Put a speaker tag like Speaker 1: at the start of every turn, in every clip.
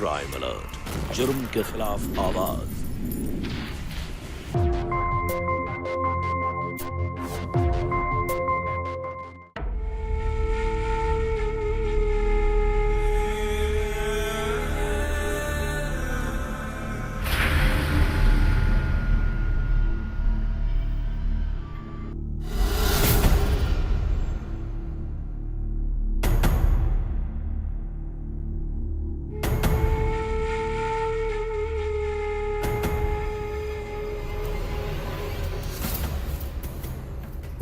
Speaker 1: Crime alert, जुर्म के खिलाफ आवाज।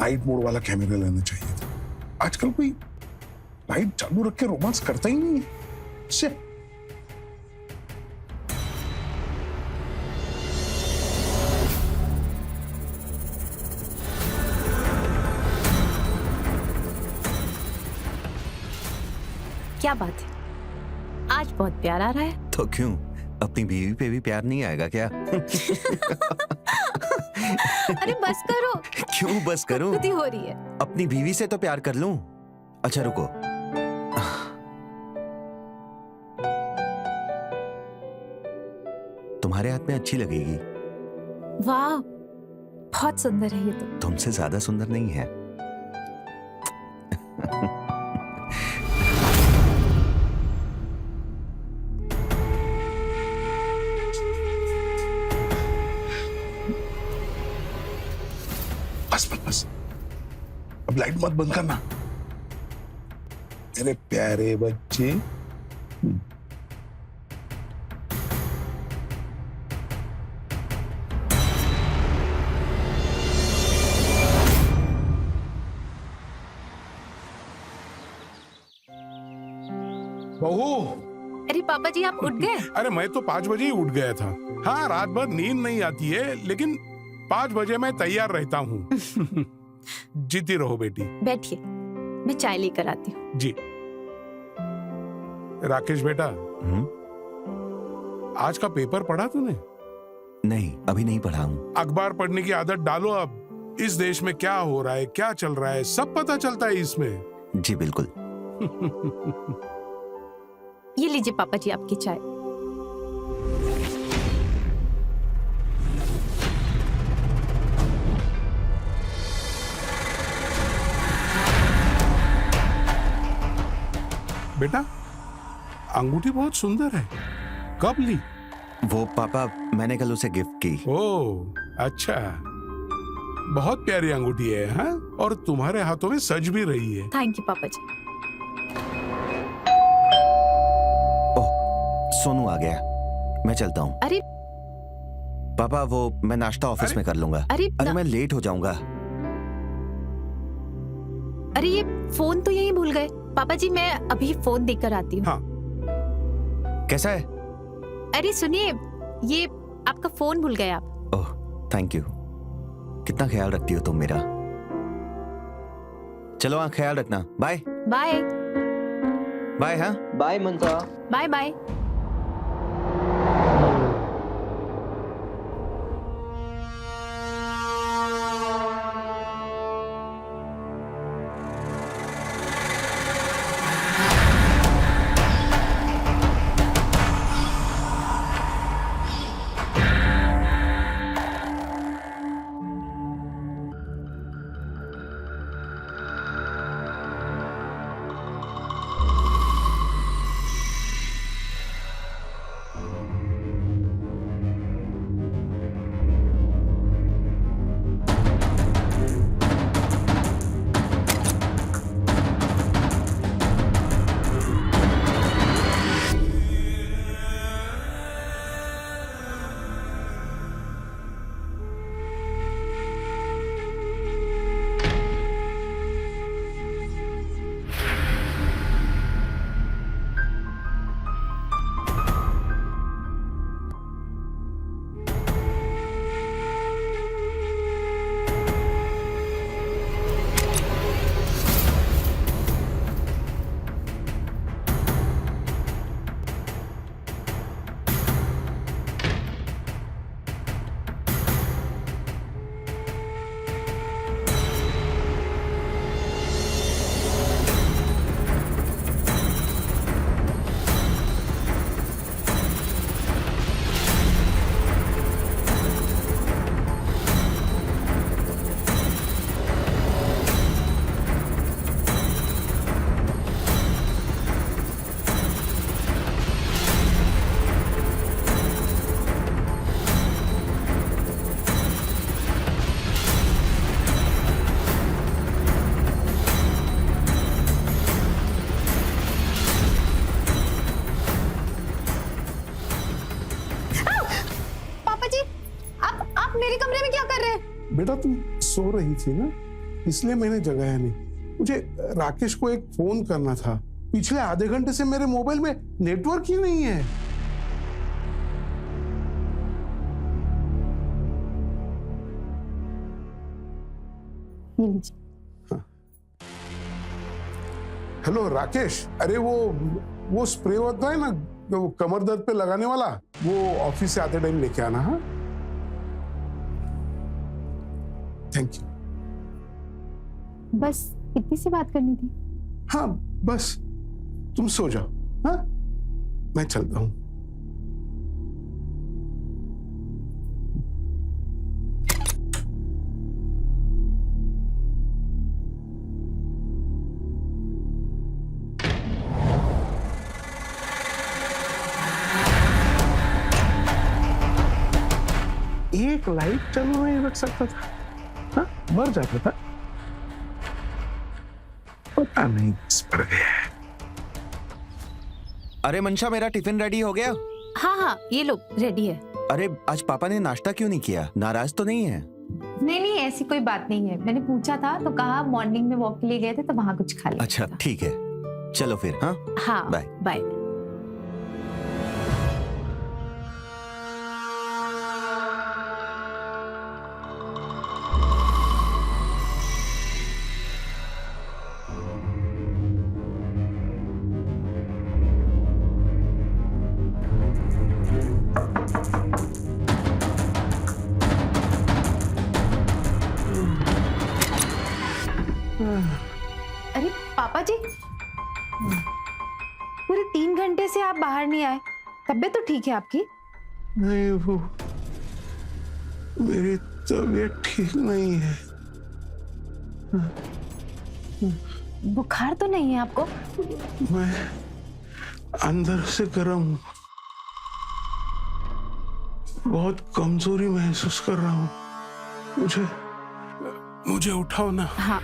Speaker 2: नाइट मोड वाला कैमरा लेना चाहिए था। आजकल कोई लाइट चालू रख के रोमांस करता ही नहीं है। से
Speaker 3: क्या बात है, आज बहुत प्यार आ रहा है।
Speaker 4: तो क्यों, अपनी बीवी पे भी प्यार नहीं आएगा क्या?
Speaker 3: अरे बस करो।
Speaker 4: क्यों बस करूं?
Speaker 3: खुद ही हो रही है।
Speaker 4: अपनी बीवी से तो प्यार कर लूं। अच्छा रुको, तुम्हारे हाथ में अच्छी लगेगी।
Speaker 3: वाह, बहुत सुंदर है ये तो।
Speaker 4: तुमसे ज्यादा सुंदर नहीं है।
Speaker 2: बस बस बस, अब लाइट मत बंद करना मेरे प्यारे बच्चे। बहू,
Speaker 3: अरे पापा जी, आप उठ गए?
Speaker 2: अरे मैं तो 5 बजे ही उठ गया था। हाँ, रात भर नींद नहीं आती है, लेकिन 5 बजे मैं तैयार रहता हूँ। जीती रहो बेटी।
Speaker 3: बैठिए, मैं चाय लेकर आती हूँ।
Speaker 2: जी। राकेश बेटा, आज का पेपर पढ़ा तूने?
Speaker 4: नहीं, अभी नहीं पढ़ा हूँ।
Speaker 2: अखबार पढ़ने की आदत डालो अब। इस देश में क्या हो रहा है, क्या चल रहा है, सब पता चलता है इसमें।
Speaker 4: जी बिल्कुल।
Speaker 3: ये लीजिए पापा जी आपकी चाय।
Speaker 2: बेटा, अंगूठी बहुत सुंदर है, कब ली?
Speaker 4: वो पापा, मैंने कल उसे गिफ्ट की।
Speaker 2: ओह अच्छा, बहुत प्यारी अंगूठी है। हाँ, और तुम्हारे हाथों में सज भी रही है।
Speaker 3: थैंक यू पापा जी।
Speaker 4: ओह, सोनू आ गया, मैं चलता हूँ।
Speaker 3: अरे
Speaker 4: पापा, वो मैं नाश्ता ऑफिस में कर लूंगा। अरे मैं लेट हो जाऊंगा।
Speaker 3: अरे ये फोन तो यहीं भूल गए। पापा जी, मैं अभी फोन देकर आती हूँ।
Speaker 2: हाँ।
Speaker 4: कैसा है?
Speaker 3: अरे सुनिए, ये आपका फोन भूल गए आप।
Speaker 4: Oh thank you. कितना ख्याल रखती हो तुम मेरा। चलो हाँ, ख्याल रखना। Bye
Speaker 3: bye.
Speaker 4: बाय। हाँ
Speaker 5: बाय मनसा।
Speaker 3: Bye bye. मेरे कमरे में क्या कर रहे हैं?
Speaker 2: बेटा तुम सो रही थी ना, इसलिए मैंने जगाया नहीं। मुझे राकेश को एक फोन करना था। पिछले आधे घंटे से मेरे मोबाइल में नेटवर्क ही नहीं है।
Speaker 3: ये लीजिए।
Speaker 2: हेलो राकेश, अरे वो स्प्रे होता है ना, वो कमर दर्द पे लगाने वाला, वो ऑफिस से आते टाइम लेके आना। हाँ, थैंक यू।
Speaker 3: बस इतनी सी बात करनी थी।
Speaker 2: हाँ बस, तुम सो जाओ। हाँ, मैं चलता हूँ। एक लाइट चालू नहीं रख सकता था? हाँ, मर जाता था। पता नहीं किस पर गया है।
Speaker 4: अरे मंशा, मेरा टिफिन रेडी हो गया?
Speaker 3: हाँ हाँ, ये लो रेडी है।
Speaker 4: अरे आज पापा ने नाश्ता क्यों नहीं किया? नाराज तो नहीं है?
Speaker 3: नहीं नहीं, ऐसी कोई बात नहीं है। मैंने पूछा था तो कहा मॉर्निंग में वॉक के लिए गए थे तो वहां कुछ खा लिया।
Speaker 4: अच्छा ठीक है, चलो फिर। हाँ
Speaker 3: हाँ,
Speaker 4: बाय
Speaker 3: बाय। अरे पापा जी, पूरे 3 घंटे से आप बाहर नहीं आए। तबीयत तो ठीक है आपकी?
Speaker 2: नहीं, वो मेरी तबीयत ठीक नहीं है।
Speaker 3: बुखार तो नहीं है आपको?
Speaker 2: मैं अंदर से गर्म हूँ, बहुत कमजोरी महसूस कर रहा हूँ। मुझे उठाओ ना।
Speaker 3: हाँ।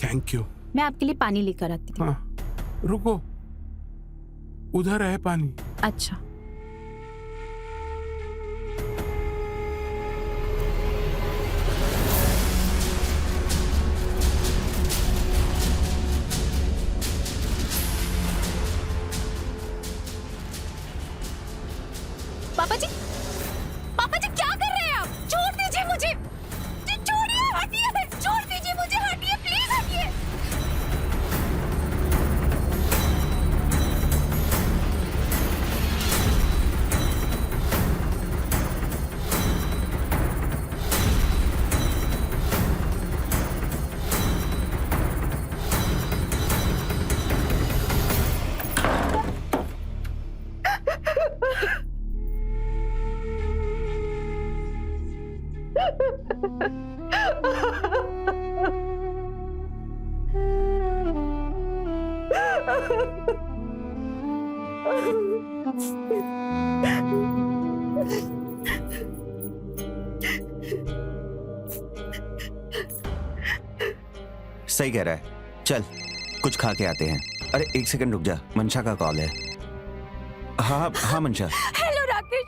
Speaker 2: Thank you.
Speaker 3: मैं आपके लिए पानी लेकर आती हूँ।
Speaker 2: हाँ, रुको, उधर है पानी।
Speaker 3: अच्छा। पापा जी, पापा जी क्या कर रहे हैं आप? छोड़ दीजिए मुझे। छोड़िए, हटिए। छोड़ दीजिए मुझे, हटिए प्लीज, हटिए।
Speaker 4: सही कह रहा है, चल कुछ खा के आते हैं। अरे एक सेकंड रुक जा, मंशा का कॉल है। हाँ हाँ मंशा।
Speaker 3: हेलो राकेश,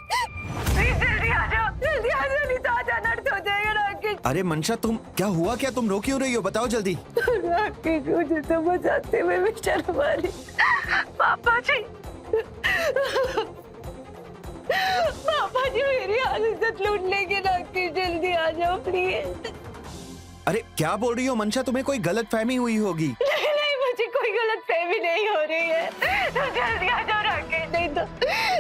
Speaker 3: प्लीज जल्दी आ जाओ, नहीं तो आज अनर्थ हो जाएगा राकेश।
Speaker 4: अरे मंशा, तुम क्या हुआ? क्या तुम रो क्यों रही हो? बताओ जल्दी।
Speaker 3: राकेश, मुझे तो बचाते हुए भी शर्म आ रही। पापा जी, पापा जी मेरी इज्जत लूट लेंगे। राकेश जल्दी आ जाओ प्लीज।
Speaker 4: अरे क्या बोल रही हो मंशा? तुम्हें कोई गलत फहमी हुई होगी।
Speaker 3: नहीं नहीं, मुझे कोई गलत फहमी नहीं हो रही है। तो जल्दी आ जाओ राकेश, नहीं तो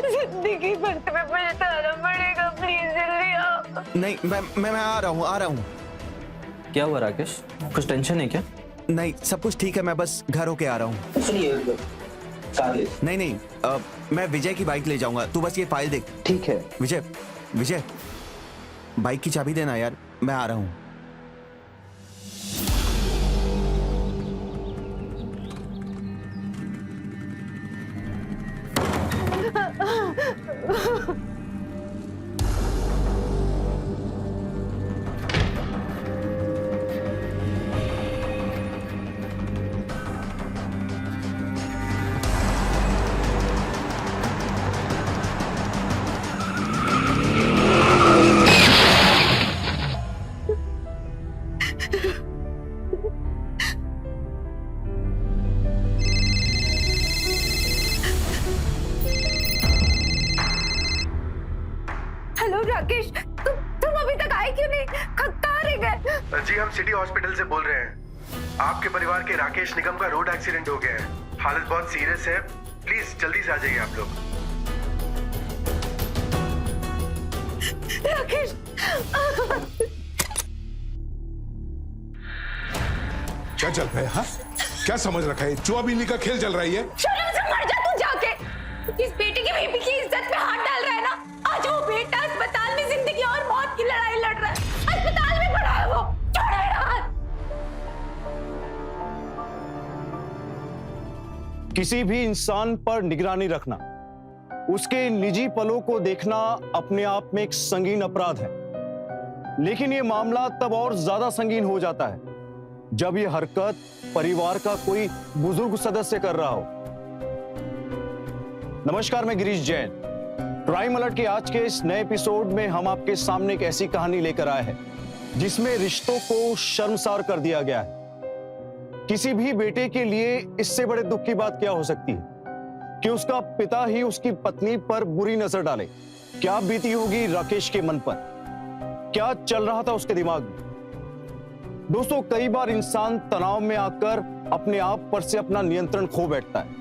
Speaker 3: जिंदगी भर तुम्हें पछताना पड़ेगा। प्लीज जल्दी आओ।
Speaker 4: नहीं, मैं आ रहा हूँ।
Speaker 5: क्या हुआ राकेश? कुछ टेंशन है क्या?
Speaker 4: नहीं, सब कुछ ठीक है, मैं बस घर होके आ रहा हूँ।
Speaker 5: सुनिए,
Speaker 4: नहीं, मैं विजय की बाइक ले जाऊंगा। तू बस ये फाइल देख।
Speaker 5: ठीक है।
Speaker 4: विजय, बाइक की चाबी देना यार, मैं आ रहा हूँ।
Speaker 3: राकेश, तुम अभी तक आए क्यों नहीं? कहाँ रह गए?
Speaker 6: जी हम सिटी हॉस्पिटल से बोल रहे हैं। आपके परिवार के राकेश निगम का रोड एक्सीडेंट हो गया है। हालत बहुत सीरियस है, प्लीज जल्दी से आ जाइए आप लोग।
Speaker 3: राकेश
Speaker 2: क्या चल रहा है? हाँ, क्या समझ रखा है? चुआबिल्ली का खेल चल रही है।
Speaker 3: शर्म से मर जा तू जाके। इस बेटे की बेबी की इज्जत पे हाथ डाल रहा है ना। आज वो बेटा अस्पताल में जिंदगी और मौत की लड़ाई लड़ रहा है। अस्पताल में पड़ा है वो। छोड़ मेरा हाथ।
Speaker 7: किसी भी इंसान पर निगरानी रखना, उसके निजी पलों को देखना अपने आप में एक संगीन अपराध है। लेकिन यह मामला तब और ज्यादा संगीन हो जाता है जब यह हरकत परिवार का कोई बुजुर्ग सदस्य कर रहा हो। नमस्कार, मैं गिरीश जैन। क्राइम अलर्ट के आज के इस नए एपिसोड में हम आपके सामने एक ऐसी कहानी लेकर आए हैं जिसमें रिश्तों को शर्मसार कर दिया गया है। किसी भी बेटे के लिए इससे बड़े दुख की बात क्या हो सकती है कि उसका पिता ही उसकी पत्नी पर बुरी नजर डाले। क्या बीती होगी राकेश के मन पर, क्या चल रहा था उसके दिमाग में। दोस्तों, कई बार इंसान तनाव में आकर अपने आप पर से अपना नियंत्रण खो बैठता है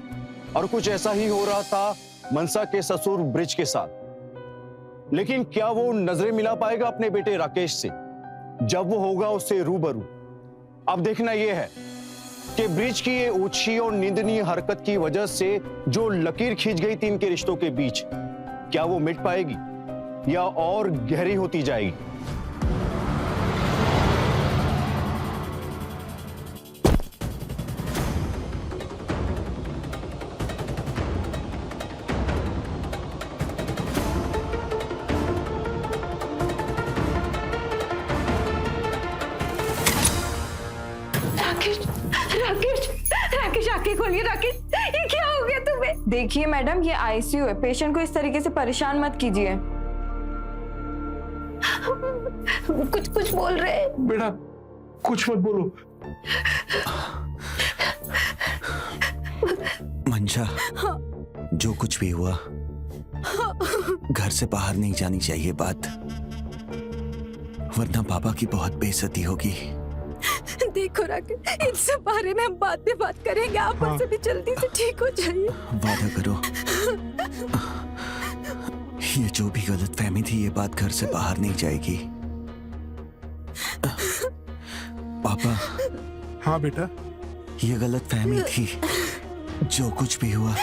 Speaker 7: और कुछ ऐसा ही हो रहा था मनसा के ससुर ब्रिज के साथ। लेकिन क्या वो नजरें मिला पाएगा अपने बेटे राकेश से जब वो होगा उससे रूबरू? अब देखना यह है कि ब्रिज की ये ऊंची और निंदनीय हरकत की वजह से जो लकीर खींच गई थी इनके रिश्तों के बीच, क्या वो मिट पाएगी या और गहरी होती जाएगी?
Speaker 3: राकेश आंखें खोलिए। राकेश, ये क्या हो गया तुम्हें?
Speaker 8: देखिए मैडम, ये आईसीयू है। पेशेंट को इस तरीके से परेशान मत कीजिए।
Speaker 3: कुछ बोल रहे हैं?
Speaker 2: बेटा कुछ मत बोलो।
Speaker 4: मंशा, जो कुछ भी हुआ घर से बाहर नहीं जानी चाहिए बात, वरना पापा की बहुत बेइज्जती होगी।
Speaker 3: देखो राकेश, इन सब बारे में हम बाद में बात करेंगे। आप मुझसे भी जल्दी से ठीक हो जाइए।
Speaker 4: वादा करो, ये जो भी गलतफहमी थी ये बात घर से बाहर नहीं जाएगी। पापा।
Speaker 2: हाँ बेटा।
Speaker 4: ये गलतफहमी थी, जो कुछ भी हुआ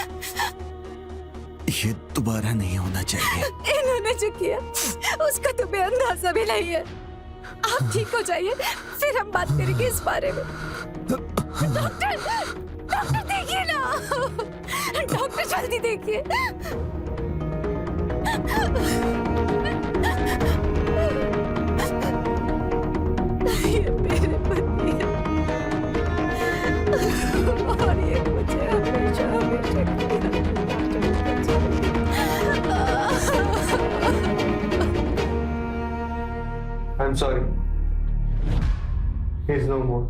Speaker 4: ये दोबारा नहीं होना चाहिए।
Speaker 3: इन्होंने जो किया उसका तुम्हें अंदाजा भी नहीं है। आप ठीक हो जाइए, फिर हम बात करेंगे इस बारे में। डॉक्टर देखिए ना, डॉक्टर जल्दी देखिए। ये मेरे पति है और ये मुझे हमेशा
Speaker 6: I'm sorry. He's no more.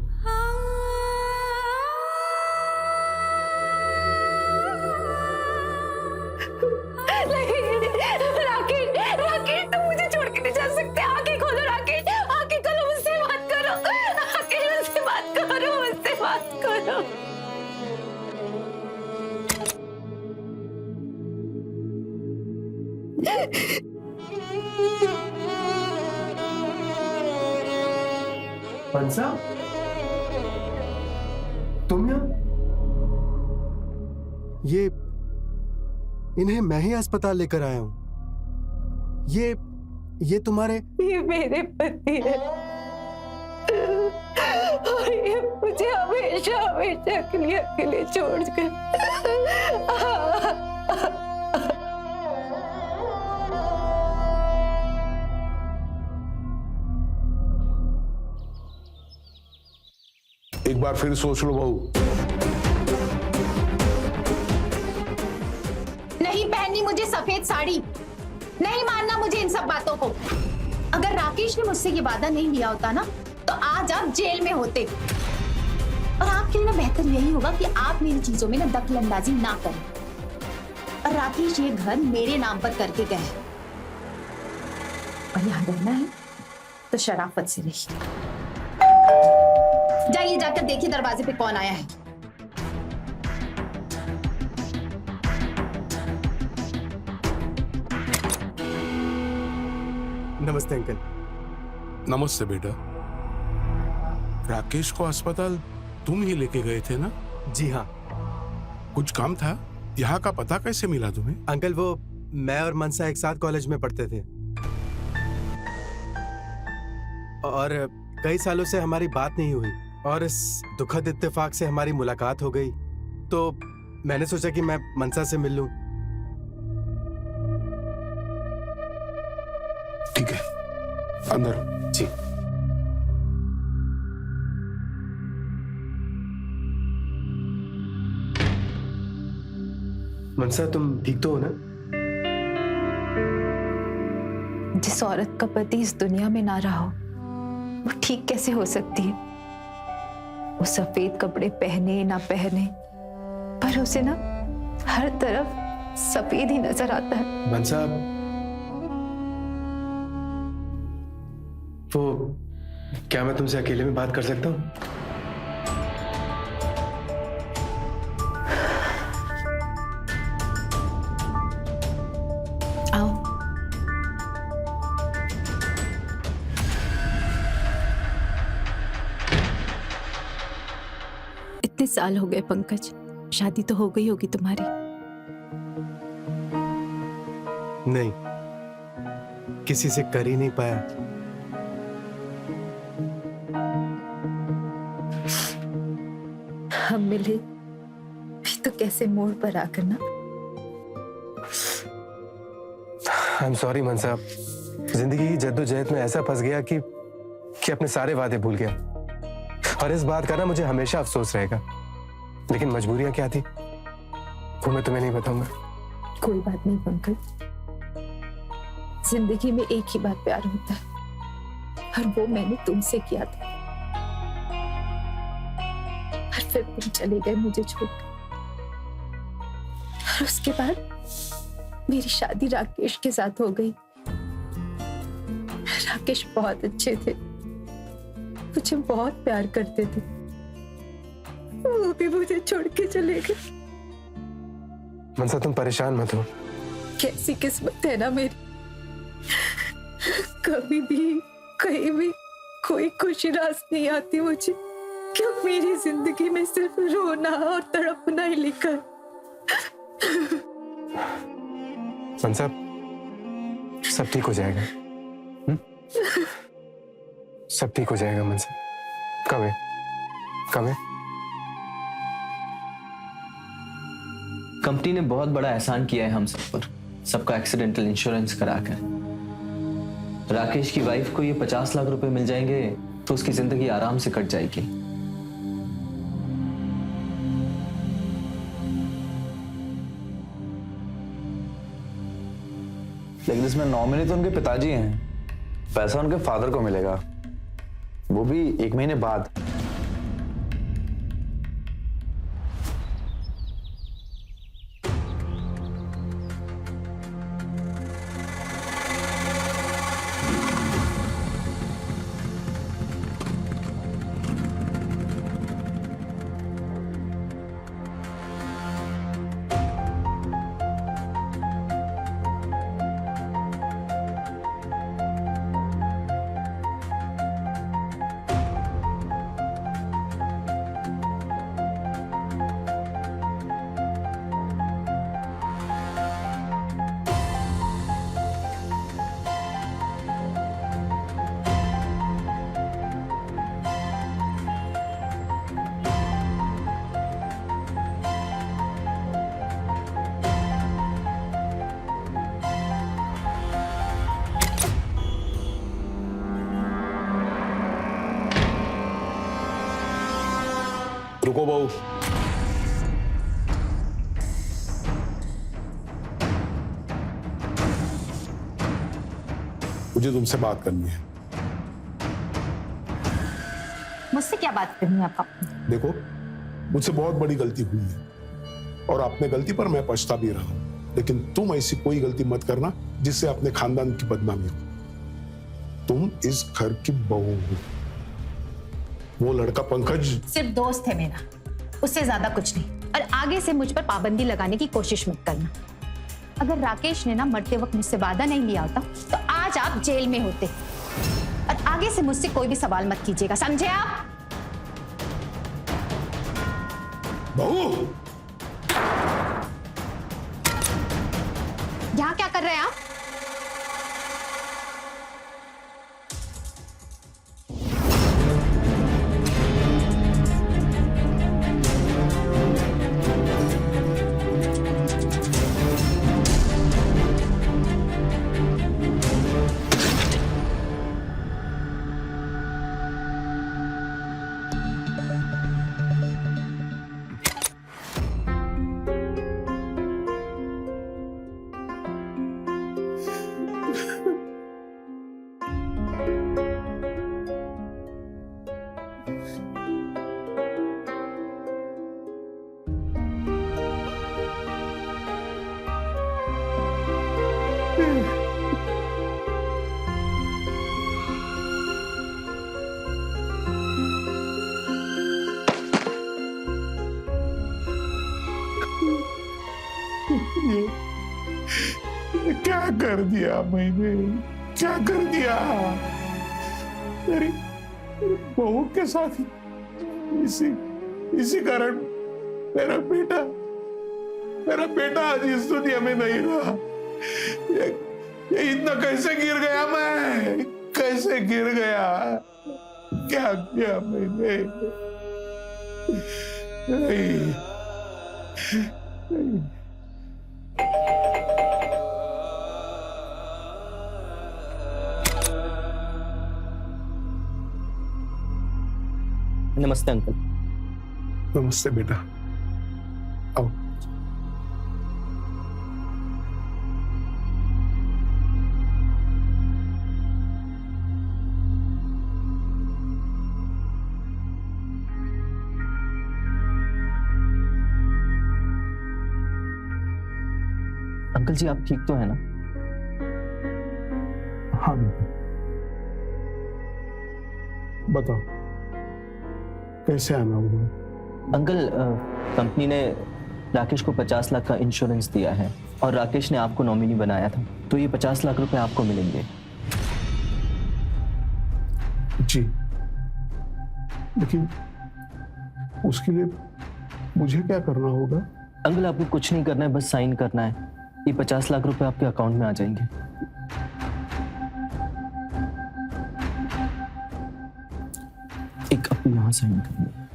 Speaker 3: Rakesh, तुम मुझे छोड़ के नहीं जा सकते। आंखें खोलो राकेश, आंखें खोलो, मुझसे बात करो। राकेश, मुझसे बात करो, मुझसे बात करो।
Speaker 6: मनसा, तुम यहाँ?
Speaker 9: इन्हें मैं ही अस्पताल लेकर आया हूँ। ये तुम्हारे?
Speaker 3: ये मेरे पति है और ये मुझे हमेशा हमेशा के लिए अकेले छोड़कर
Speaker 2: एक बार फिर सोच लो बहू।
Speaker 10: नहीं पहननी मुझे सफेद साड़ी, नहीं मानना मुझे इन सब बातों को। अगर राकेश ने मुझसे ये वादा नहीं लिया होता ना, तो आज आप जेल में होते। और आपके लिए ना बेहतर यही होगा कि आप मेरी चीजों में ना दखलंदाजी ना करें। और राकेश ये घर मेरे नाम पर करके गए। और यहाँ रहना है तो शराफत से रहिए। जाइए, जाकर देखिए दरवाजे पे कौन आया है।
Speaker 9: नमस्ते अंकल।
Speaker 2: नमस्ते बेटा। राकेश को अस्पताल तुम ही लेके गए थे ना?
Speaker 9: जी हाँ
Speaker 2: कुछ काम था? यहाँ का पता कैसे मिला तुम्हें?
Speaker 9: अंकल, वो मैं और मनसा एक साथ कॉलेज में पढ़ते थे और कई सालों से हमारी बात नहीं हुई और इस दुखद इत्तेफाक से हमारी मुलाकात हो गई, तो मैंने सोचा कि मैं मनसा से मिल लूं।
Speaker 2: ठीक है, अंदर।
Speaker 9: जी। मनसा, तुम ठीक तो हो ना?
Speaker 3: जिस औरत का पति इस दुनिया में ना रहा हो वो ठीक कैसे हो सकती है? वो सफेद कपड़े पहने ना पहने पर उसे ना हर तरफ सफेद ही नजर आता है।
Speaker 9: मनसा, वो क्या मैं तुमसे अकेले में बात कर सकता हूँ?
Speaker 3: आओ। इतने साल हो गए पंकज, शादी तो हो गई होगी तुम्हारी?
Speaker 9: नहीं, किसी से कर ही नहीं पाया।
Speaker 3: हम मिले भी तो कैसे मोड़ पर आकर ना।
Speaker 9: आई एम सॉरी मनसा, जिंदगी की जद्दोजहद में ऐसा फंस गया कि अपने सारे वादे भूल गया और इस बात का ना मुझे हमेशा अफसोस रहेगा। लेकिन मजबूरियां क्या थी वो मैं तुम्हें नहीं बताऊंगा।
Speaker 3: कोई बात नहीं पंकज, जिंदगी में एक ही बार प्यार होता है और वो मैंने तुमसे किया था और फिर तुम चले गए मुझे छोड़कर। और उसके बाद मेरी शादी राकेश के साथ हो गई। राकेश बहुत अच्छे थे, मुझे बहुत प्यार करते थे, वो भी मुझे छोड़ के चले गए।
Speaker 9: मनसा, तुम परेशान मत हो।
Speaker 3: कैसी किस्मत है ना मेरी, कभी भी कहीं भी कोई खुशी रास नहीं आती मुझे। क्यों मेरी जिंदगी में सिर्फ रोना और तड़पना ही लिखा है।
Speaker 9: मनसा, सब ठीक हो जाएगा। सब ठीक हो जाएगा मनसा। कब है? कब है?
Speaker 5: कंपनी ने बहुत बड़ा एहसान किया है हम सब पर, सबका एक्सीडेंटल इंश्योरेंस कराकर। राकेश की वाइफ को ये 50 लाख रुपए मिल जाएंगे तो उसकी जिंदगी आराम से कट जाएगी।
Speaker 11: लेकिन इसमें नॉमिनी तो उनके पिताजी हैं, पैसा उनके फादर को मिलेगा, वो भी 1 महीने बाद।
Speaker 2: रुको बहू, मुझे तुमसे बात करनी है।
Speaker 10: मुझसे क्या बात करनी है आपका?
Speaker 2: देखो, मुझसे बहुत बड़ी गलती हुई है और अपने गलती पर मैं पछता भी रहा हूं, लेकिन तुम ऐसी कोई गलती मत करना जिससे अपने खानदान की बदनामी हो। तुम इस घर की बहू हो। वो लड़का पंकज
Speaker 10: सिर्फ दोस्त है मेरा, उससे ज्यादा कुछ नहीं। और आगे से मुझ पर पाबंदी लगाने की कोशिश मत करना। अगर राकेश ने ना मरते वक्त मुझसे वादा नहीं लिया होता तो आज आप जेल में होते। और आगे से मुझसे कोई भी सवाल मत कीजिएगा, समझे आप?
Speaker 2: बहू,
Speaker 10: यहाँ क्या कर रहे हैं आप?
Speaker 2: ये क्या कर दिया मैंने, क्या कर दिया मेरी बहू के साथ? इसी कारण मेरा बेटा आज इस दुनिया में नहीं रहा। ये इतना कैसे गिर गया, मैं कैसे गिर गया? क्या किया मैंने? नहीं।
Speaker 5: नमस्ते अंकल।
Speaker 2: नमस्ते बेटा, आओ।
Speaker 5: अंकल जी आप ठीक तो है ना?
Speaker 2: हाँ बेटा, बताओ कैसे आना होगा?
Speaker 5: अंकल कंपनी ने राकेश को 50 लाख का इंश्योरेंस दिया है और राकेश ने आपको नॉमिनी बनाया था, तो ये 50 लाख रुपए आपको मिलेंगे।
Speaker 2: जी, लेकिन उसके लिए मुझे क्या करना होगा?
Speaker 5: अंकल आपको कुछ नहीं करना है, बस साइन करना है। ये 50 लाख रुपए आपके अकाउंट में आ जाएंगे। एक आपको यहाँ साइन करना है।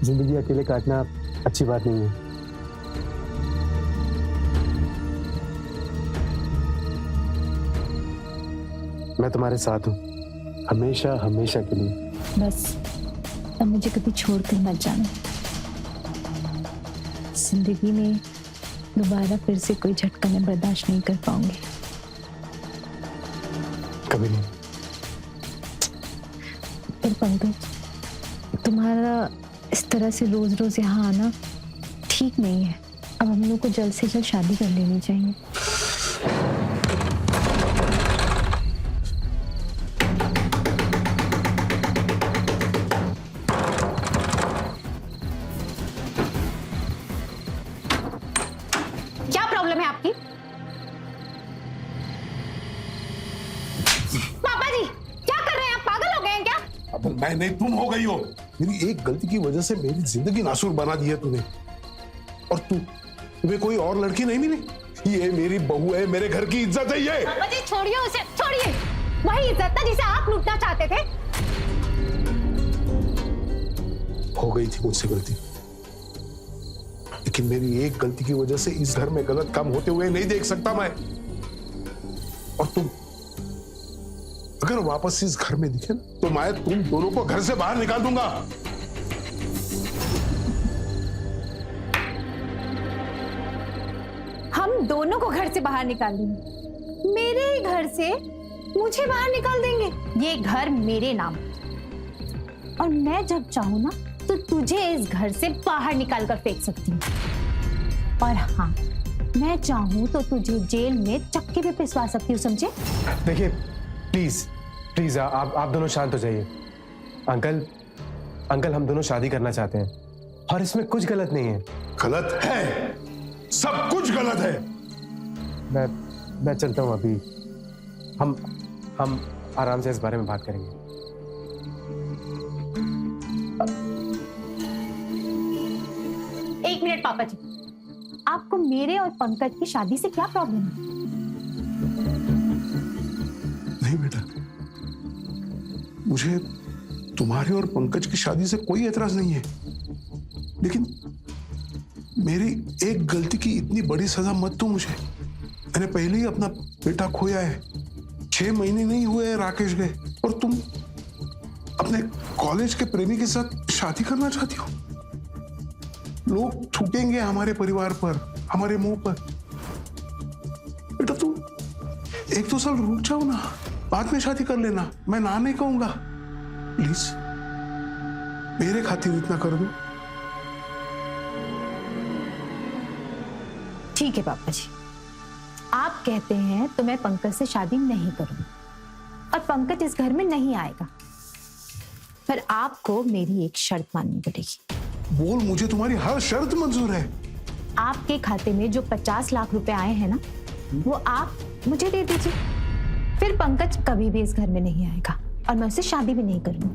Speaker 9: जिंदगी अकेले काटना अच्छी बात नहीं है। मैं तुम्हारे साथ हूँ, हमेशा हमेशा के लिए।
Speaker 3: बस अब मुझे कभी छोड़कर मत जाना। जिंदगी में दोबारा फिर से कोई झटका मैं बर्दाश्त नहीं कर पाऊंगी।
Speaker 9: कभी नहीं।
Speaker 3: पर पंकज, तुम्हारा इस तरह से रोज रोज यहाँ आना ठीक नहीं है। अब हम लोग को जल्द से जल्द शादी कर लेनी चाहिए।
Speaker 10: क्या प्रॉब्लम है आपकी? पापा जी क्या कर रहे हैं आप? पागल हो गए हैं क्या?
Speaker 2: अब मैं नहीं, तुम हो गई हो। मेरी एक गलती की वजह से मेरी जिंदगी नासूर बना दी है तूने। और तुम्हें कोई और लड़की नहीं मिली? ये मेरी बहू है, मेरे घर की इज्जत है ये।
Speaker 10: पापा जी छोड़िए उसे, छोड़िए। वही इज्जत था जिसे आप लूटना चाहते थे।
Speaker 2: हो गई थी मुझसे गलती, लेकिन मेरी एक गलती की वजह से इस घर में गलत काम होते हुए नहीं देख सकता मैं। और तुम अगर वापस इस घर में दिखे ना, तो मैं तुम दोनों को घर से बाहर निकाल दूंगा।
Speaker 10: तुम दोनों को घर से बाहर निकाल दूंगी। मेरे ही घर से मुझे बाहर निकाल देंगे। ये घर मेरे नाम, और मैं जब चाहूं ना तो तुझे इस घर से बाहर निकाल कर फेंक सकती हूँ। और हाँ, मैं चाहूं तो तुझे जेल में चक्के पे पिसवा सकती हूँ, समझे?
Speaker 9: देखिए प्लीज प्लीज आप दोनों शांत हो जाइए। अंकल हम दोनों शादी करना चाहते हैं और इसमें कुछ गलत नहीं है।
Speaker 2: गलत है, सब कुछ गलत है।
Speaker 9: मैं चलता हूँ अभी। हम आराम से इस बारे में बात करेंगे।
Speaker 10: एक मिनट पापा जी, आपको मेरे और पंकज की शादी से क्या प्रॉब्लम है?
Speaker 2: नहीं बेटा, मुझे तुम्हारे और पंकज की शादी से कोई एतराज नहीं है, लेकिन मेरी एक गलती की इतनी बड़ी सजा मत दो मुझे। मैंने पहले ही अपना बेटा खोया है। 6 महीने नहीं हुए हैं राकेश गए, और तुम अपने कॉलेज के प्रेमी के साथ शादी करना चाहती हो। लोग थूकेंगे हमारे परिवार पर, हमारे मुंह पर। बेटा तुम 1-2 साल रुक जाओ ना, बाद में शादी कर लेना। मैं ना नहीं कहूंगा, प्लीज मेरे खातिर इतना कर दो।
Speaker 10: ठीक है पापा जी, आप कहते हैं तो मैं पंकज से शादी नहीं करूंगी और पंकज इस घर में नहीं आएगा, पर आपको मेरी एक शर्त माननी पड़ेगी।
Speaker 2: बोल, मुझे तुम्हारी हर शर्त मंजूर है।
Speaker 10: आपके खाते में जो 50 लाख रुपए आए हैं ना, वो आप मुझे दे दीजिए। फिर पंकज कभी भी इस घर में नहीं आएगा और मैं उससे शादी भी नहीं करूंगी।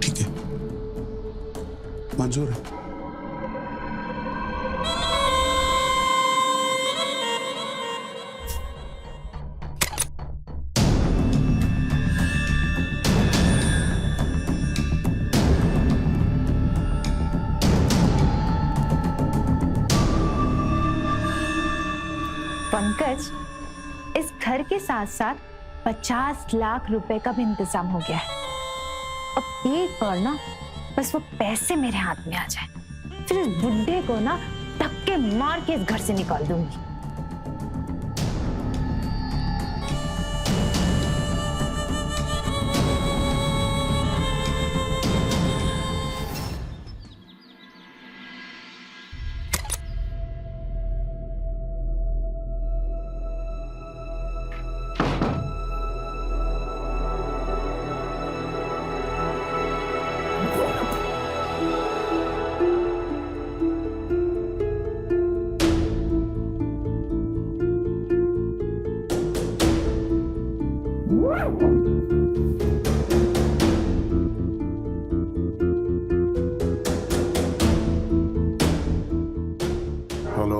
Speaker 2: ठीक है, मंजूर है।
Speaker 10: पंकज, इस घर के साथ साथ 50 लाख रुपए का भी इंतजाम हो गया है। अब एक बार ना बस वो पैसे मेरे हाथ में आ जाए, फिर इस बुड्ढे को ना धक्के मार के इस घर से निकाल दूंगी।
Speaker 2: हेलो,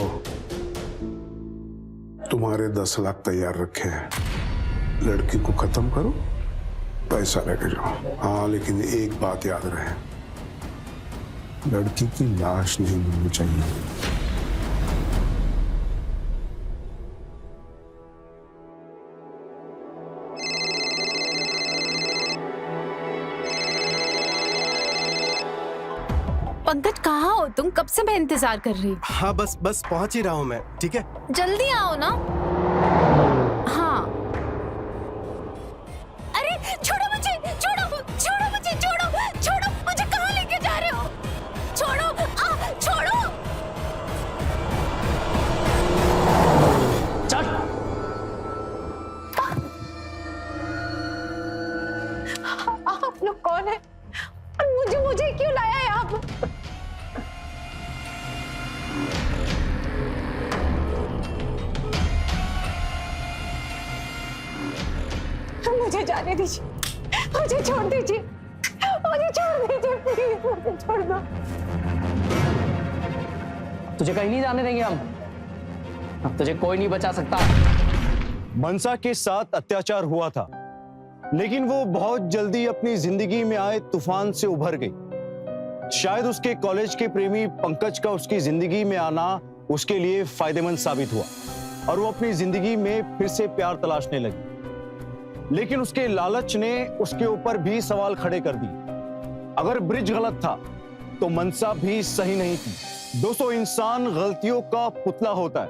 Speaker 2: तुम्हारे 10 लाख तैयार रखे हैं। लड़की को खत्म करो, पैसा लेके जाओ। हाँ, लेकिन एक बात याद रहे, लड़की की लाश नहीं मिलनी चाहिए।
Speaker 3: पंकज, कहाँ हो तुम? कब से मैं इंतजार कर रही हूँ।
Speaker 9: हाँ बस पहुंच ही रहा हूँ मैं। ठीक है,
Speaker 3: जल्दी आओ ना। हाँ। अरे छोड़ो मुझे, छोड़ो मुझे, छोड़ो मुझे, कहाँ लेके जा रहे हो? छोड़ो, छोड़ो।
Speaker 5: चल।
Speaker 10: आप लोग कौन है और मुझे क्यों लाया यहाँ पर? मुझे जाने दीजिए, मुझे छोड़ दीजिए, प्लीज मुझे छोड़ दो।
Speaker 5: तुझे कहीं नहीं जाने देंगे हम। अब तुझे कोई नहीं बचा सकता।
Speaker 7: मनसा के साथ अत्याचार हुआ था, लेकिन वो बहुत जल्दी अपनी जिंदगी में आए तूफान से उभर गई। शायद उसके कॉलेज के प्रेमी पंकज का उसकी जिंदगी में आना उसके लिए फायदेमंद साबित हुआ और वो अपनी जिंदगी में फिर से प्यार तलाशने लगी। लेकिन उसके लालच ने उसके ऊपर भी सवाल खड़े कर दिए। अगर ब्रिज गलत था तो मनसा भी सही नहीं थी। दोस्तों, इंसान गलतियों का पुतला होता है,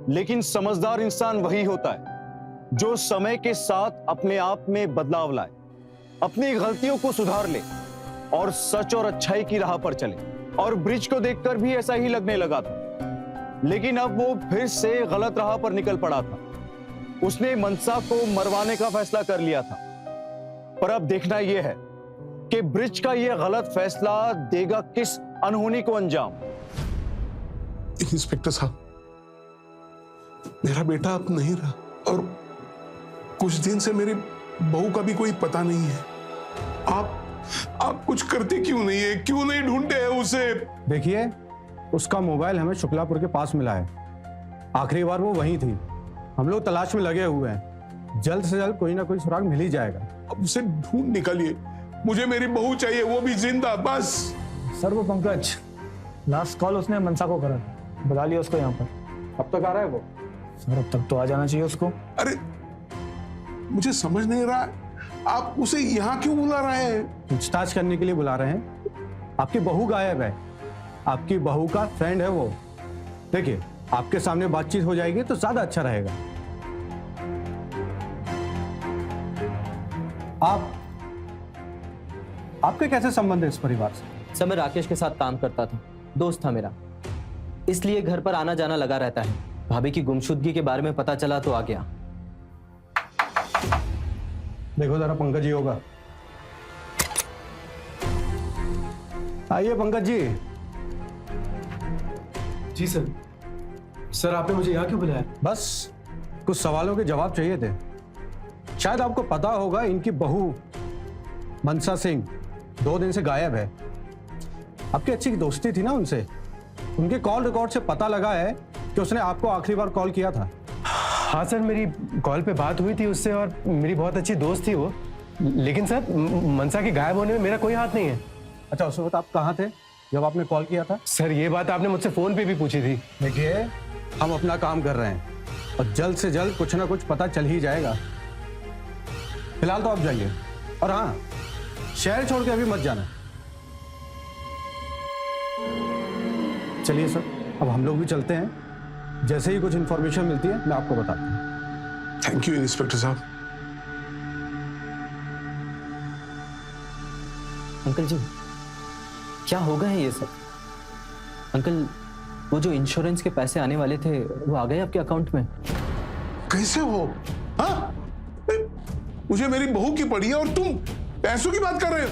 Speaker 7: लेकिन समझदार इंसान वही होता है जो समय के साथ अपने आप में बदलाव लाए, अपनी गलतियों को सुधार ले और सच और अच्छाई की राह पर चले। और ब्रिज को देखकर भी ऐसा ही लगने लगा था, लेकिन अब वो फिर से गलत राह पर निकल पड़ा था। उसने मनसा को मरवाने का फैसला कर लिया था, पर अब देखना यह है कि ब्रिज का यह गलत फैसला देगा किस अनहोनी को अंजाम।
Speaker 2: इंस्पेक्टर साहब, मेरा बेटा अब नहीं रहा और कुछ दिन से मेरी बहू का भी कोई पता नहीं है। आप कुछ करते क्यों नहीं है? क्यों नहीं ढूंढते हैं उसे?
Speaker 12: देखिए, उसका मोबाइल हमें शुक्लापुर के पास मिला है। आखिरी बार वो वहीं थी। हम लोग तलाश में लगे हुए हैं। जल्द से जल्द कोई ना कोई सुराग मिल ही जाएगा।
Speaker 2: अब उसे ढूंढ निकालिए। मुझे मेरी बहू चाहिए, वो भी जिंदा, बस।
Speaker 13: सर, वो पंकज, लास्ट कॉल उसने मनसा को करा, बुला लिया उसको यहाँ पर।
Speaker 12: अब तक आ रहा है वो?
Speaker 13: सर, अब तक तो आ जाना चाहिए उसको।
Speaker 2: अरे, मुझे समझ नहीं रहा, आप उसे यहाँ क्यों बुला रहे हैं?
Speaker 12: पूछताछ करने के लिए बुला रहे हैं। आपकी बहू गायब है। आपकी बहू का फ्रेंड है वो। देखिए, आपके सामने बातचीत हो जाएगी तो ज्यादा अच्छा रहेगा। आपके कैसे संबंध है इस परिवार से?
Speaker 5: सर, मैं राकेश के साथ काम करता था, दोस्त था मेरा, इसलिए घर पर आना जाना लगा रहता है। भाभी की गुमशुदगी के बारे में पता चला तो आ गया।
Speaker 12: देखो जरा, पंकज जी होगा। आइए पंकज जी।
Speaker 9: जी सर। सर, आपने मुझे यहाँ क्यों बुलाया?
Speaker 12: बस कुछ सवालों के जवाब चाहिए थे। शायद आपको पता होगा, इनकी बहू मनसा सिंह 2 दिन से गायब है। आपकी अच्छी दोस्ती थी ना उनसे। उनके कॉल रिकॉर्ड से पता लगा है कि उसने आपको आखिरी बार कॉल किया था।
Speaker 9: हाँ सर, मेरी कॉल पे बात हुई थी उससे और मेरी बहुत अच्छी दोस्त थी वो। लेकिन सर, मनसा के गायब होने में मेरा कोई हाथ नहीं है।
Speaker 12: अच्छा, उस वक्त आप कहाँ थे जब आपने कॉल किया था?
Speaker 9: सर, ये बात आपने मुझसे फोन पे भी पूछी थी।
Speaker 12: देखिए, हम अपना काम कर रहे हैं और जल्द से जल्द कुछ ना कुछ पता चल ही जाएगा। फिलहाल तो आप जाइए, और हाँ, शहर छोड़ के अभी मत जाना। चलिए सर, अब हम लोग भी चलते हैं। जैसे ही कुछ इंफॉर्मेशन मिलती है मैं आपको बताता हूँ।
Speaker 2: थैंक यू इंस्पेक्टर साहब।
Speaker 5: अंकल जी, क्या हो गए हैं ये सब? अंकल, वो जो इंश्योरेंस के पैसे आने वाले थे वो आ गए आपके अकाउंट में?
Speaker 2: कैसे हो? हाँ, मुझे मेरी बहू की पड़ी है और तुम पैसों की बात कर रहे हो?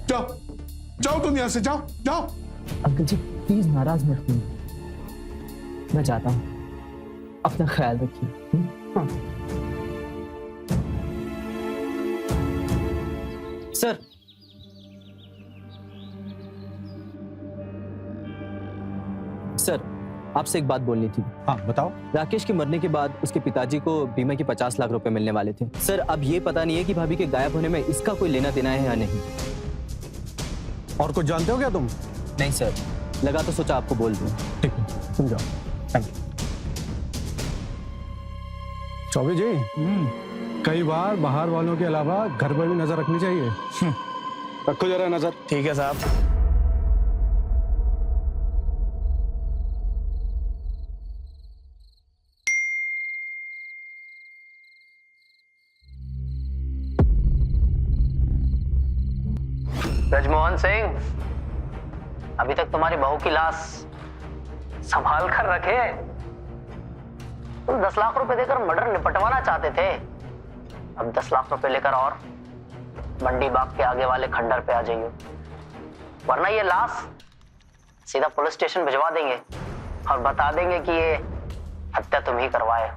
Speaker 2: जाओ जाओ, तुम यहां से जाओ जाओ।
Speaker 5: अंकल जी, प्लीज नाराज मत होइए, मैं जाता हूँ। अपना ख्याल रखिए।
Speaker 2: हाँ।
Speaker 5: सर, सर, आपसे एक बात बोलनी थी।
Speaker 12: हाँ बताओ।
Speaker 5: राकेश के मरने के बाद उसके पिताजी को बीमा के 50 लाख रुपए मिलने वाले थे। सर, अब ये पता नहीं है कि भाभी के गायब होने में इसका कोई लेना देना है या नहीं।
Speaker 12: और कुछ जानते हो क्या तुम?
Speaker 5: नहीं सर, लगा तो सोचा आपको बोल दूं।
Speaker 12: ठीक है, तुम जाओ। Thank you. चौबे जी, कई बार बाहर वालों के अलावा घर पर भी नजर रखनी चाहिए। रखो जरा नजर।
Speaker 13: ठीक है साहब।
Speaker 14: ब्रजमोहन सिंह, अभी तक तुम्हारी बहू की लाश संभाल कर रखे। तुम 10 लाख रुपए देकर मर्डर निपटवाना चाहते थे, अब 10 लाख रुपए लेकर और मंडी बाग के आगे वाले खंडर पे आ जाइयो, वरना ये लाश सीधा पुलिस स्टेशन भिजवा देंगे और बता देंगे कि ये हत्या तुम ही करवाए।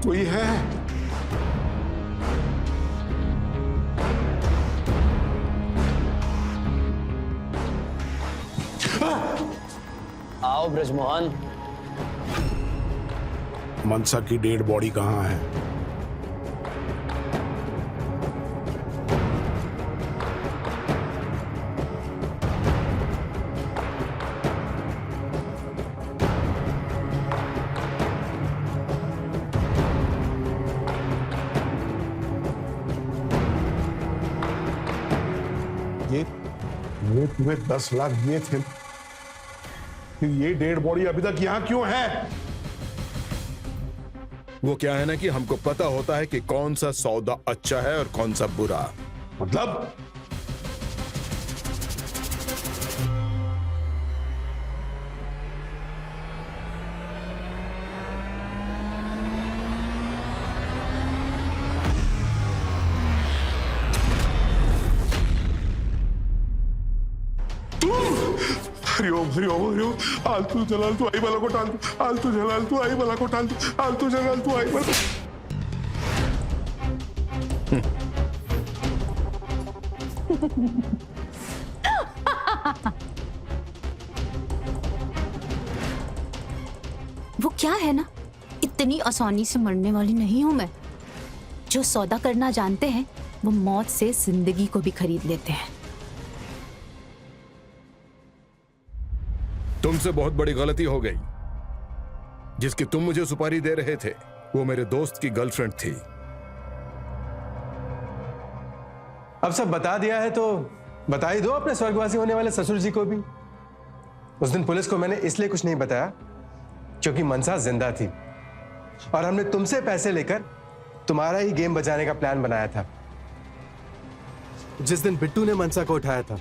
Speaker 2: कोई है?
Speaker 14: आओ ब्रजमोहन।
Speaker 2: मनसा की डेड बॉडी कहाँ है? ये तुम्हें 10 लाख दिए थे, फिर ये डेड बॉडी अभी तक यहां क्यों है?
Speaker 15: वो क्या है ना कि हमको पता होता है कि कौन सा सौदा अच्छा है और कौन सा बुरा।
Speaker 2: मतलब हरिओम हरिओम हरिओम। आलतू जलाल तू आई बला को टाल दू, आलतू जलाल तू आई बला को टाल दू, आलतू जलाल तू आई बला।
Speaker 10: वो क्या है ना, इतनी आसानी से मरने वाली नहीं हूं मैं। जो सौदा करना जानते हैं वो मौत से जिंदगी को भी खरीद लेते हैं।
Speaker 15: तुमसे बहुत बड़ी गलती हो गई। जिसकी तुम मुझे सुपारी दे रहे थे वो मेरे दोस्त की गर्लफ्रेंड थी।
Speaker 9: अब सब बता दिया है तो बता ही दो अपने स्वर्गवासी होने वाले ससुर जी को भी। उस दिन पुलिस को मैंने इसलिए कुछ नहीं बताया क्योंकि मनसा जिंदा थी और हमने तुमसे पैसे लेकर तुम्हारा ही गेम बजाने का प्लान बनाया था। जिस दिन बिट्टू ने मनसा को उठाया था।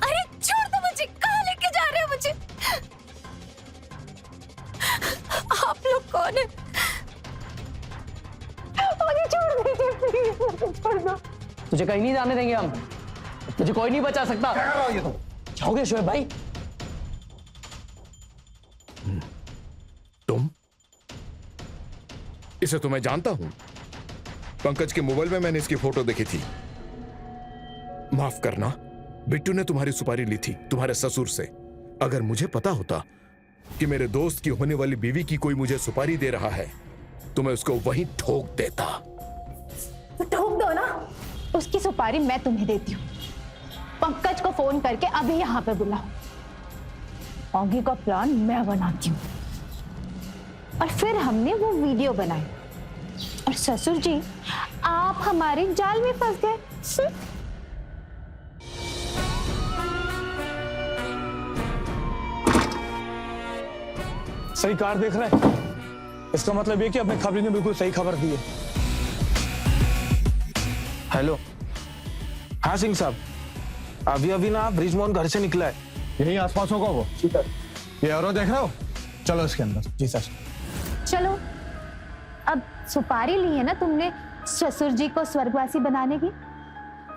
Speaker 3: अरे छोड़ दो मुझे, कहाँ लेके जा रहे हो मुझे? आप लोग कौन है? मुझे छोड़ दीजिए प्लीज, मुझे छोड़ दो।
Speaker 14: तुझे कहीं नहीं जाने देंगे हम। तुझे कोई नहीं बचा सकता। क्या कर रहा हो ये? तो जाओगे शोएब भाई?
Speaker 15: तुम? इसे तो मैं जानता हूं। पंकज के मोबाइल में मैंने इसकी फोटो देखी थी। माफ करना, बिट्टू ने तुम्हारी सुपारी ली थी तुम्हारे ससुर से। अगर मुझे पता होता कि मेरे दोस्त की होने वाली बीवी की कोई मुझे सुपारी दे रहा है तो मैं उसको वहीं ठोक देता।
Speaker 10: तो ठोक दो ना, उसकी सुपारी मैं तुम्हें देती हूँ। पंकज को फोन करके अभी यहाँ पे बुलाओ। आगे का प्लान मैं बनाती हूँ। और फिर हमने वो वीडियो बनाई और ससुर जी आप हमारे जाल में फंस गए।
Speaker 13: सही कार देख रहे हैं, इसका मतलब ये कि अपने खबरी ने बिल्कुल सही खबर दी है।
Speaker 11: हेलो, हाँ सिंह साहब, अभी ना ब्रिजमोहन घर से निकला है।
Speaker 13: यही आसपास होगा वो। ये और देख रहे हो? चलो इसके अंदर। जी सर।
Speaker 10: चलो, अब सुपारी ली है ना तुमने ससुर जी को स्वर्गवासी बनाने की,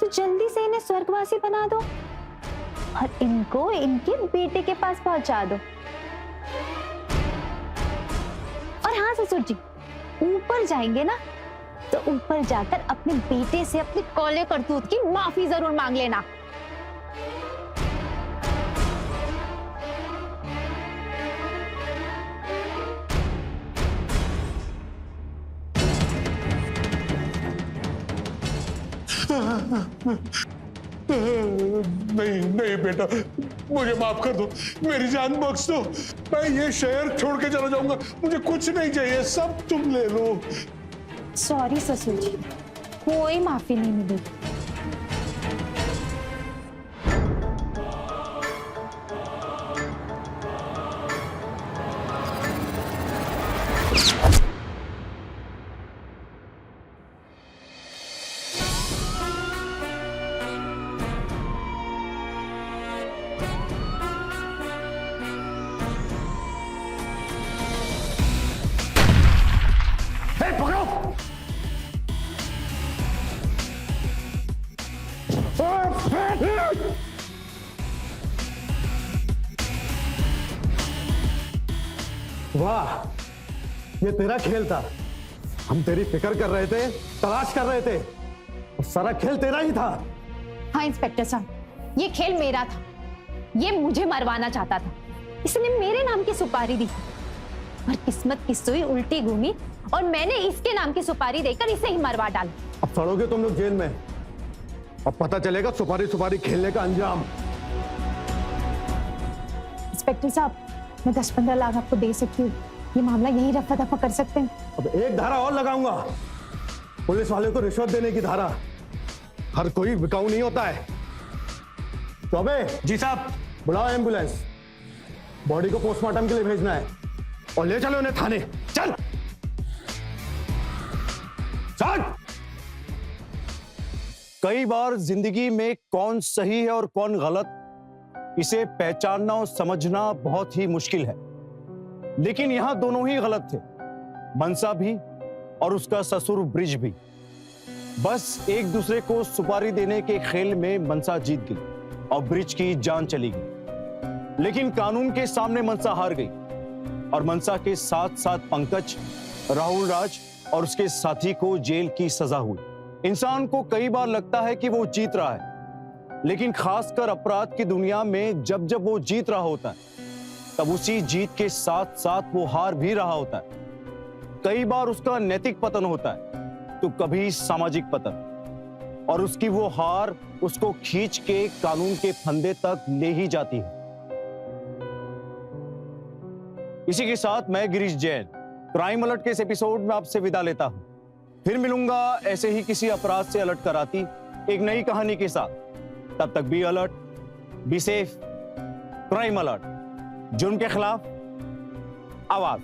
Speaker 10: तो जल्दी से इन्हें स्वर्गवासी बना दो और इनको इनके बेटे के पास पहुंचा दो। और हाँ ससुर जी, ऊपर जाएंगे ना तो ऊपर जाकर अपने बेटे से अपने कौले करतूत की माफी जरूर मांग लेना।
Speaker 2: नहीं नहीं बेटा, मुझे माफ कर दो, मेरी जान बख्श दो। मैं ये शहर छोड़ के चला जाऊंगा, मुझे कुछ नहीं चाहिए, सब तुम ले लो।
Speaker 10: सॉरी ससुर जी, कोई माफी नहीं मिलेगी।
Speaker 13: वाह
Speaker 12: ये तेरा खेल था। हम तेरी फिक्र कर रहे थे, तलाश कर रहे थे, और सारा खेल तेरा ही था।
Speaker 10: हाँ इंस्पेक्टर साहब, ये खेल मेरा था। ये मुझे मरवाना चाहता था, इसने मेरे नाम की सुपारी दी, पर किस्मत की सुई उल्टी घूमी और मैंने इसके नाम की सुपारी देकर इसे ही मरवा डाला।
Speaker 12: अब सड़ोगे तुम लोग जेल में, अब पता चलेगा सुपारी सुपारी खेलने का अंजाम।
Speaker 10: इंस्पेक्टर साहब, मैं 10-15 लाख आपको दे सकती हूँ, ये मामला यही रफा दफा कर सकते हैं।
Speaker 12: अब एक धारा और लगाऊंगा, पुलिस वाले को रिश्वत देने की धारा। हर कोई बिकाऊ नहीं होता है। चौबे जी साहब, बुलाओ एम्बुलेंस, बॉडी को पोस्टमार्टम के लिए भेजना है और ले चलो उन्हें थाने। चल चल।
Speaker 7: कई बार जिंदगी में कौन सही है और कौन गलत, इसे पहचानना और समझना बहुत ही मुश्किल है। लेकिन यहां दोनों ही गलत थे, मनसा भी और उसका ससुर ब्रिज भी। बस एक दूसरे को सुपारी देने के खेल में मनसा जीत गई और ब्रिज की जान चली गई। लेकिन कानून के सामने मनसा हार गई और मनसा के साथ साथ पंकज, राहुल राज और उसके साथी को जेल की सजा हुई। इंसान को कई बार लगता है कि वो जीत रहा है, लेकिन खासकर अपराध की दुनिया में जब जब वो जीत रहा होता है, तब उसी जीत के साथ साथ वो हार भी रहा होता है। कई बार उसका नैतिक पतन होता है तो कभी सामाजिक पतन, और उसकी वो हार उसको खींच के कानून के फंदे तक ले ही जाती है। इसी के साथ मैं गिरीश जैन क्राइम अलर्ट के इस एपिसोड में आपसे विदा लेता हूं। फिर मिलूंगा ऐसे ही किसी अपराध से अलर्ट कराती एक नई कहानी के साथ। तब तक be alert, be safe. Crime alert, जुर्म के खिलाफ आवाज।